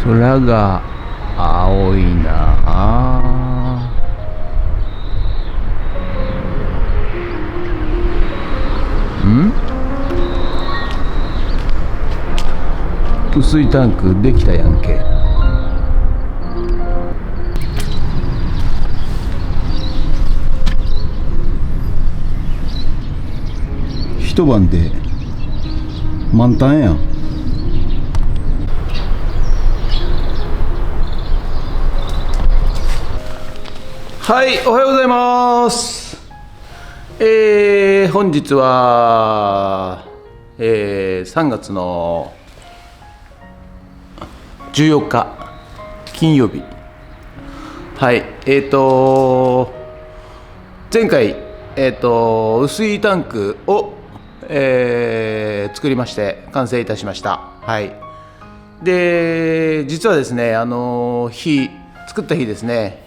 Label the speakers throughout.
Speaker 1: 空が青いなあ。雨水タンクできたやんけ。一晩で満タンやん。はい、おはようございます。本日は、3月の14日金曜日。はい、前回、雨水タンクを、作りまして完成いたしました。はい。で、実はですね、作った日ですね、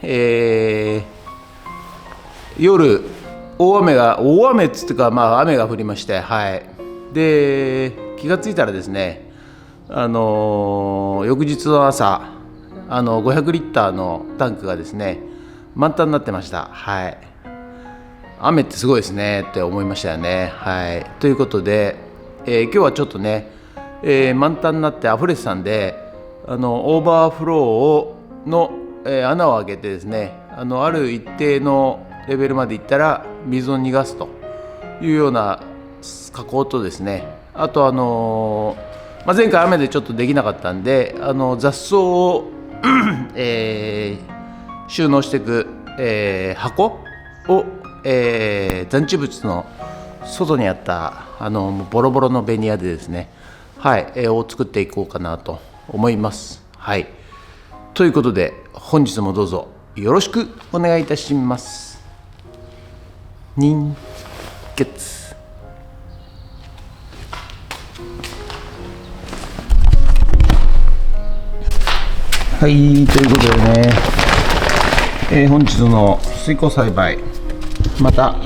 Speaker 1: 夜大雨っつってか、雨が降りまして、はい。で、気がついたらですね、翌日の朝、500リッターのタンクがですね満タンになってました。はい。雨ってすごいですねって思いましたよね。はい。ということで、今日はちょっとね、満タンになって溢れてたんで、オーバーフローの、穴を開けてですね、ある一定のレベルまでいったら水を逃がすというような加工とですね、あと前回雨でちょっとできなかったんで、雑草を、収納していく、箱を、残地物の外にあったボロボロのベニヤでですね、はい、を作っていこうかなと思います。はい。ということで本日もどうぞよろしくお願いいたします。人血。はい、ということでね、本日の水耕栽培、また、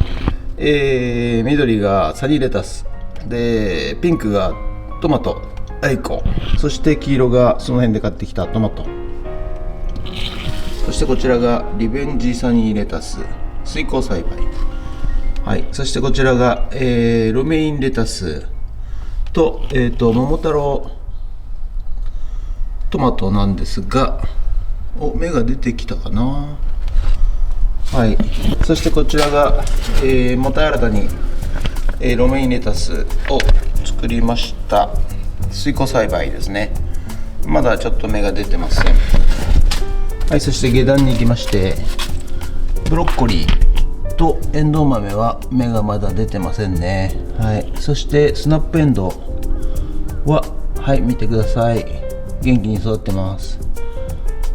Speaker 1: 緑がサニーレタスで、ピンクがトマト、アイコ、そして黄色がその辺で買ってきたトマト、そしてこちらがリベンジサニーレタス、水耕栽培、はい、そしてこちらが、ロメインレタスと、桃太郎トマトなんですが、芽が出てきたかな。はい。そしてこちらが、また新たに、ロメインレタスを作りました。水耕栽培ですね。まだちょっと芽が出てません。はい。そして下段に行きまして、ブロッコリーとエンドウ豆は芽がまだ出てませんね。はい。そしてスナップエンドウは、はい、見てください。元気に育ってます。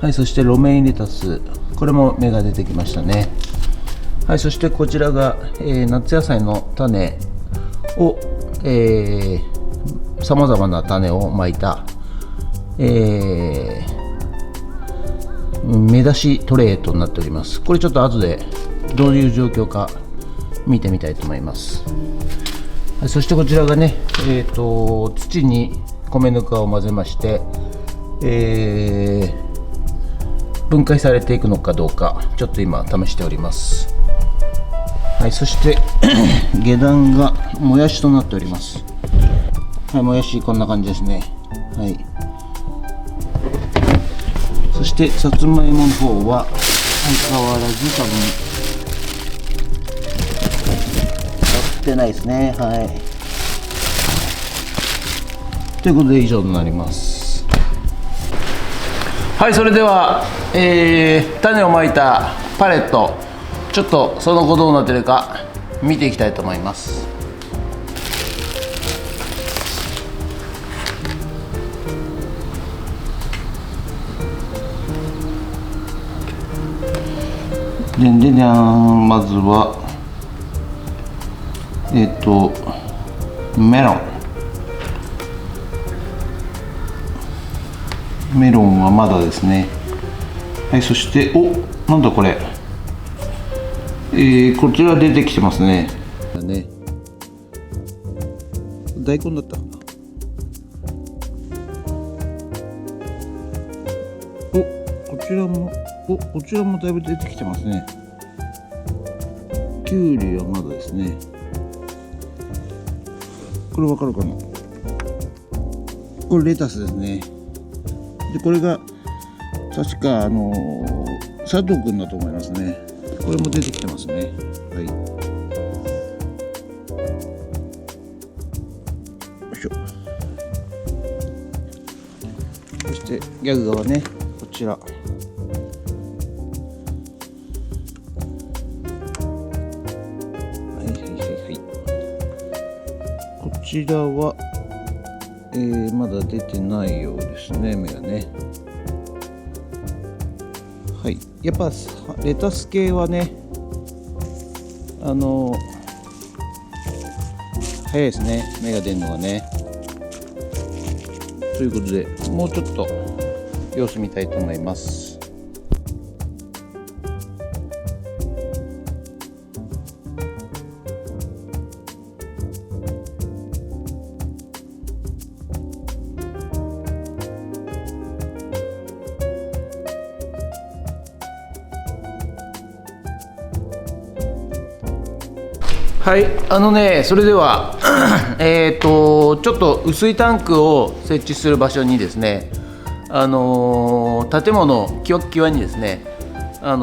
Speaker 1: はい。そしてロメインレタス、これも芽が出てきましたね。はい。そしてこちらが、夏野菜の種を、さまざまな種をまいた、芽出しトレーとなっております。これちょっと後でどういう状況か見てみたいと思います。はい。そしてこちらがね、土に米ぬかを混ぜまして、分解されていくのかどうかちょっと今試しております。はい。そして下段がもやしとなっております。はい。もやしこんな感じですね。はい。そしてさつまいもの方は相変わらず多分やってないですね。はい。ということで以上となります。はい。それでは、種をまいたパレット、ちょっとその後どうなってるか見ていきたいと思います。でんでんでん、まずはメロンはまだですね。はい。そしてなんだこれ、こちら出てきてますね。大根だったかな。ちらもだいぶ出てきてますね。きゅうりはまだですね。これわかるかな。これレタスですね。でこれが確か佐藤くんだと思いますね。これも出てきてますね。はい。よいしょ。そして逆側ね、こちら。はいはいはいはい。こちらは、まだ出てないようですね、芽がね。はい、やっぱレタス系はね、早いですね、芽が出るのがね。ということで、もうちょっと様子見たいと思います。はい、それではちょっと薄いタンクを設置する場所にですね、建物際にですね、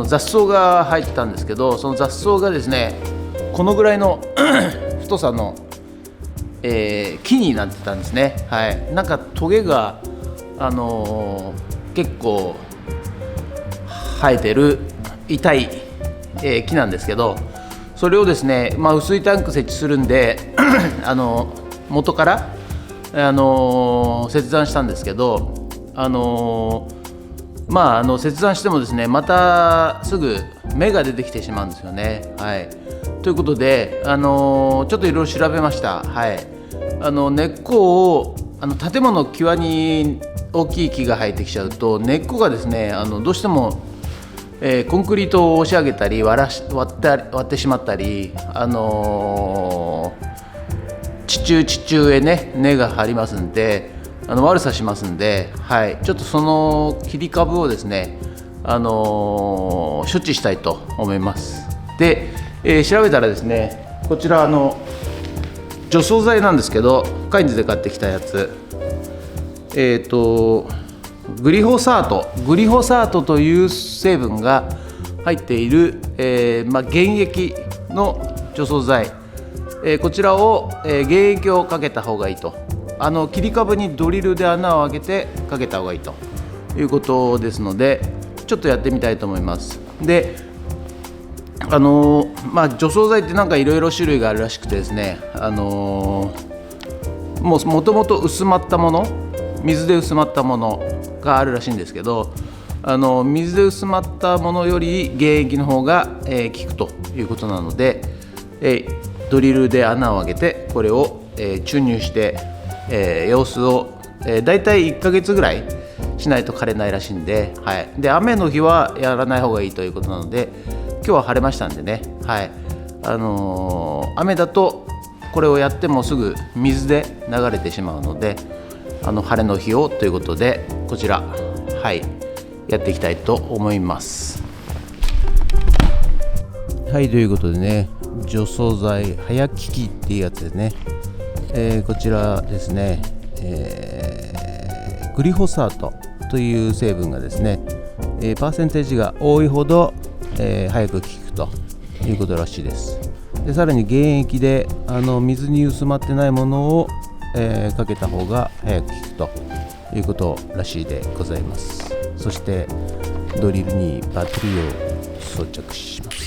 Speaker 1: 雑草が入ってたんですけど、その雑草がですね、このぐらいの太さの、木になってたんですね。はい、なんかトゲが、結構生えてる痛い、木なんですけど、それをですね、薄いタンク設置するんで元から、切断したんですけど、切断してもですね、またすぐ芽が出てきてしまうんですよね。はい、ということで、ちょっといろいろ調べました。はい、根っこを建物の際に大きい木が生えてきちゃうと、根っこがですね、どうしてもコンクリートを押し上げたり割ってしまったり、地中へね根が張りますんで、悪さしますんで、はい、ちょっとその切り株をですね、処置したいと思います。で、調べたらですね、こちら除草剤なんですけど、カインズで買ってきたやつ、グリホサートという成分が入っている、原液の除草剤、こちらを、原液をかけた方がいいと。切り株にドリルで穴を開けてかけた方がいいということですので、ちょっとやってみたいと思います。で、除草剤ってなんかいろいろ種類があるらしくてですね、もともと薄まったもの、水で薄まったものがあるらしいんですけど、水で薄まったものより原液の方が、効くということなので、ドリルで穴を開けてこれを、注入して、様子を、だいたい1ヶ月ぐらいしないと枯れないらしいんで、はい、で雨の日はやらない方がいいということなので、今日は晴れましたんでね、はい、雨だとこれをやってもすぐ水で流れてしまうので、晴れの日をということで、こちら、はい、やっていきたいと思います。はい、ということでね、除草剤早効きっていうやつですね。こちらですね、グリホサートという成分がですね、パーセンテージが多いほど、早く効くということらしいです。でさらに原液で水に薄まってないものを、かけた方が早く効くということらしいでございます。そしてドリルにバッテリーを装着します。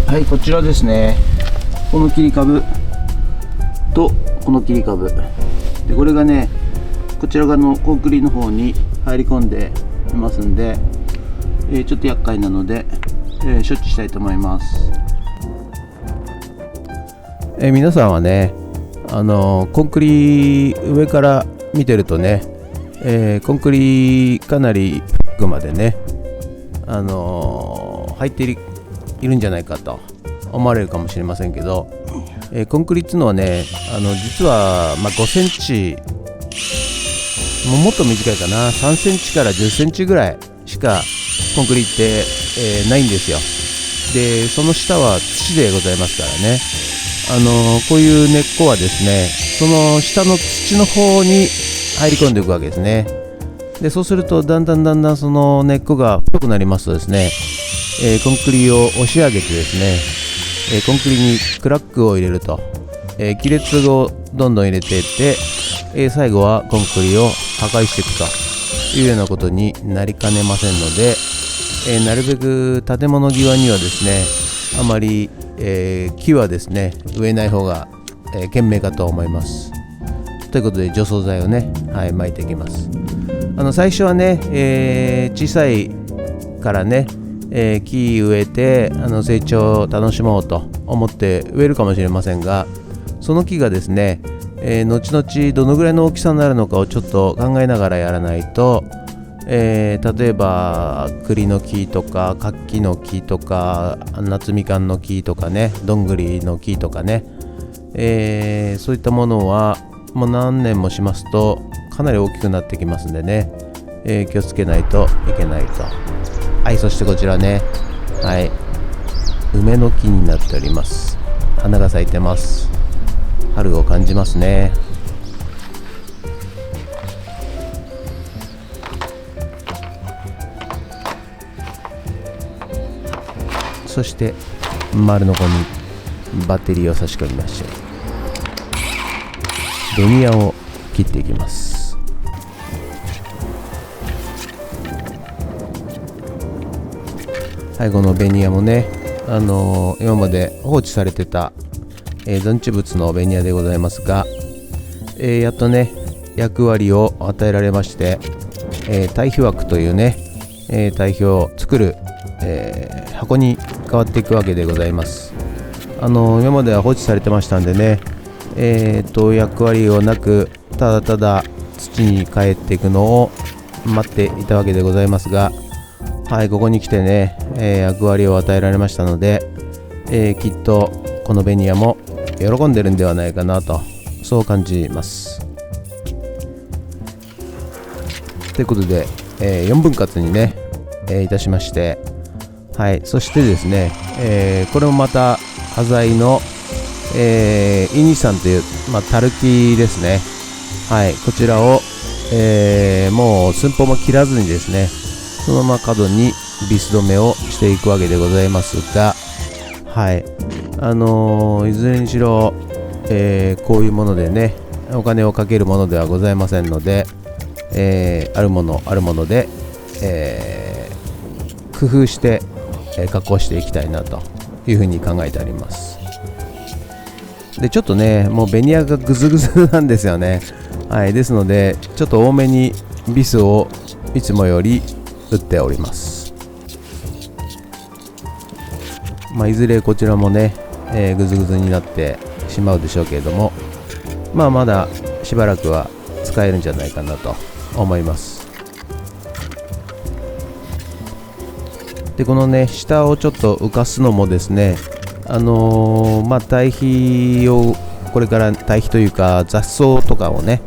Speaker 1: はい、こちらですね。この切り株とこの切り株で、これがね、こちら側のコンクリの方に入り込んでいますんで、ちょっと厄介なので、処置したいと思います。皆さんはね、コンクリ上から見てるとね、コンクリかなり奥までね、入っているんじゃないかと思われるかもしれませんけど、コンクリっていうのはね、実は、5センチもっと短いかな、3センチから10センチぐらいしかコンクリって、ないんですよ。でその下は土でございますからね、こういう根っこはですね、その下の土の方に入り込んでいくわけですね。でそうするとだんだんその根っこが太くなりますとですね、コンクリを押し上げてですね、コンクリにクラックを入れると、亀裂をどんどん入れていって、最後はコンクリを破壊していくというようなことになりかねませんので、なるべく建物際にはですね、あまり、木はですね植えない方が、賢明かと思います。ということで除草剤をね、撒いていきます。最初はね、小さいからね、木植えて成長を楽しもうと思って植えるかもしれませんが、その木がですね、後々どのぐらいの大きさになるのかをちょっと考えながらやらないと、例えば栗の木とか柿の木とか夏みかんの木とかね、どんぐりの木とかね、そういったものはもう何年もしますとかなり大きくなってきますんでね、気をつけないといけないと。はい、そしてこちらね、梅の木になっております。花が咲いてます。春を感じますね。そして丸のこにバッテリーを差し込みまして、ベニヤを切っていきます。このベニヤもね、今まで放置されてた、残地物のベニヤでございますが、やっとね役割を与えられまして、堆肥枠というね、堆肥を作る、箱に変わっていくわけでございます。今までは放置されてましたんでね、役割をなくただただ土に帰っていくのを待っていたわけでございますが、ここに来てね、役割を与えられましたので、きっとこのベニヤも喜んでるんではないかなと、そう感じます。ということで、4分割にね、いたしまして、そしてですね、これもまた端材の、イニさんという、タルキですね。こちらを、もう寸法も切らずにですね、そのまま角にビス止めをしていくわけでございますが、いずれにしろ、こういうものでねお金をかけるものではございませんので、あるもので、工夫して、加工していきたいなというふうに考えてあります。でちょっとねもうベニヤがグズグズなんですよね。ですのでちょっと多めにビスをいつもより打っております。いずれこちらもね、グズグズになってしまうでしょうけれども、まだしばらくは使えるんじゃないかなと思います。でこのね下をちょっと浮かすのもですね、堆肥をこれから堆肥というか雑草とかをね、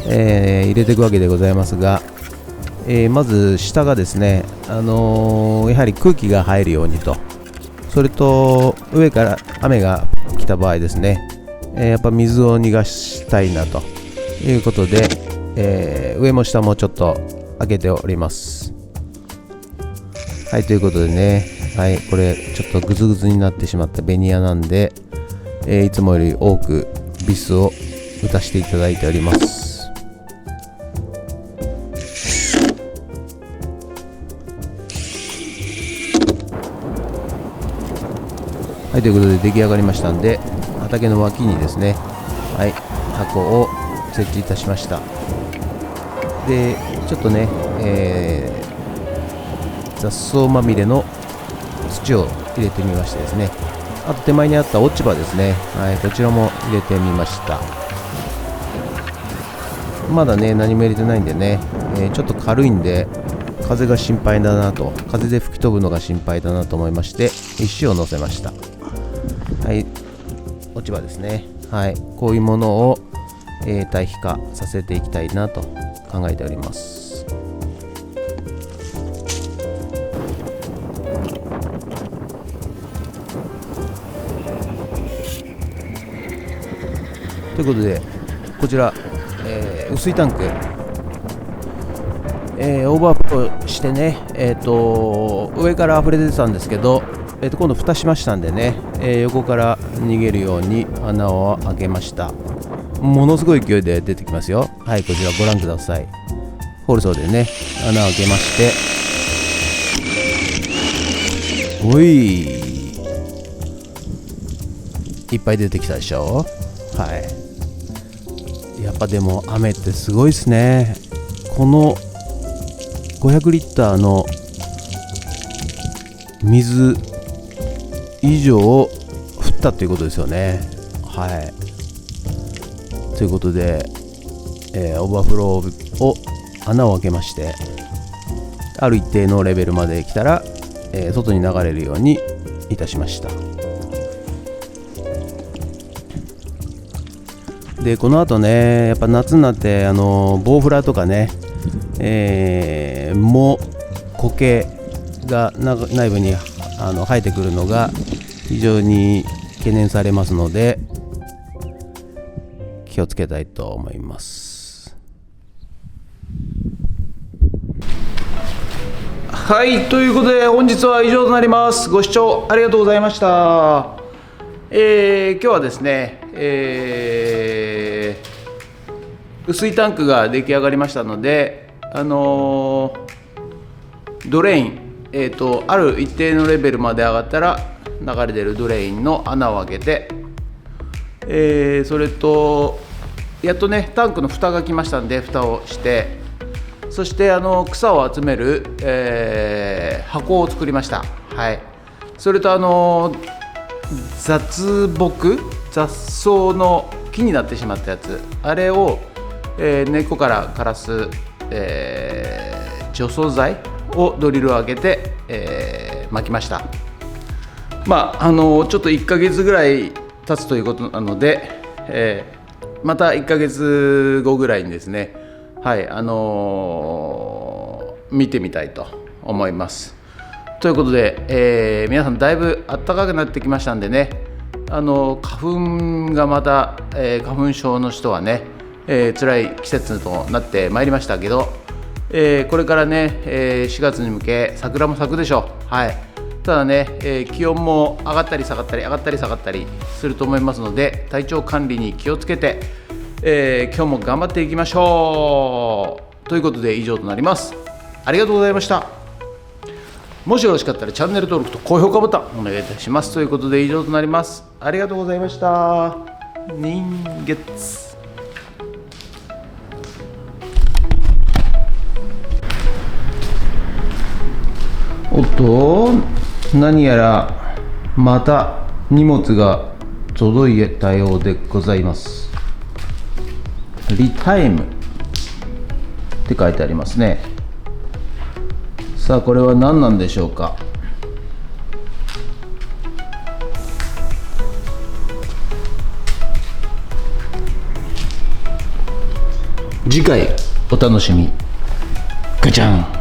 Speaker 1: 入れていくわけでございますが、まず下がですね、やはり空気が入るようにと、それと上から雨が来た場合ですね、やっぱ水を逃がしたいなということで、上も下もちょっと開けております。ということでね、これちょっとグズグズになってしまったベニヤなんで、いつもより多くビスを打たせていただいております。ということで出来上がりましたんで、畑の脇にですね、箱を設置いたしました。でちょっとね、雑草まみれの土を入れてみましてですね、あと手前にあった落ち葉ですね、こちらも入れてみました。まだね何も入れてないんでね、ちょっと軽いんで風が心配だなと、風で吹き飛ぶのが心配だなと思いまして石を乗せました。落ち葉ですね。はい、こういうものを、堆肥化させていきたいなと考えております。ということで、こちら、雨水タンク、オーバーフローしてね、上から溢れ出てたんですけど、今度蓋しましたんでね、横から逃げるように穴を開けました。ものすごい勢いで出てきますよ。はい、こちらご覧ください。ホールソーでね、穴を開けまして、おい、いっぱい出てきたでしょ。はい、やっぱでも雨ってすごいですね。この500リッターの水以上降ったということですよね。はい、ということで、オーバーフローを穴を開けまして、ある一定のレベルまで来たら、外に流れるようにいたしました。でこの後ね、やっぱ夏になってボウフラとかね、苔が内部に生えてくるのが非常に懸念されますので、気をつけたいと思います。はい、ということで本日は以上となります。ご視聴ありがとうございました。今日はですね、雨水タンクが出来上がりましたので、ドレイン、ある一定のレベルまで上がったら流れ出るドレインの穴を開けて、それとやっとねタンクの蓋が来ましたんで、蓋をして、そして草を集める、箱を作りました。はい、それと雑草の木になってしまったやつ、あれを、根っこから枯らす、除草剤をドリルを開けて、巻きました。ちょっと1ヶ月ぐらい経つということなので、また1ヶ月後ぐらいにですね、はい、見てみたいと思います。ということで、皆さんだいぶ暖かくなってきましたんでね、花粉がまた、花粉症の人はね、辛い季節となってまいりましたけど、これからね、4月に向け桜も咲くでしょう。はい、ただね、気温も上がったり下がったり上がったり下がったりすると思いますので、体調管理に気をつけて、今日も頑張っていきましょう。ということで以上となります。ありがとうございました。もしよろしかったらチャンネル登録と高評価ボタンお願いいたします。ということで以上となります。ありがとうございました。人月。おっと、何やらまた荷物が届いたようでございます。リタイムって書いてありますね。さあこれは何なんでしょうか。次回お楽しみ。ガチャン。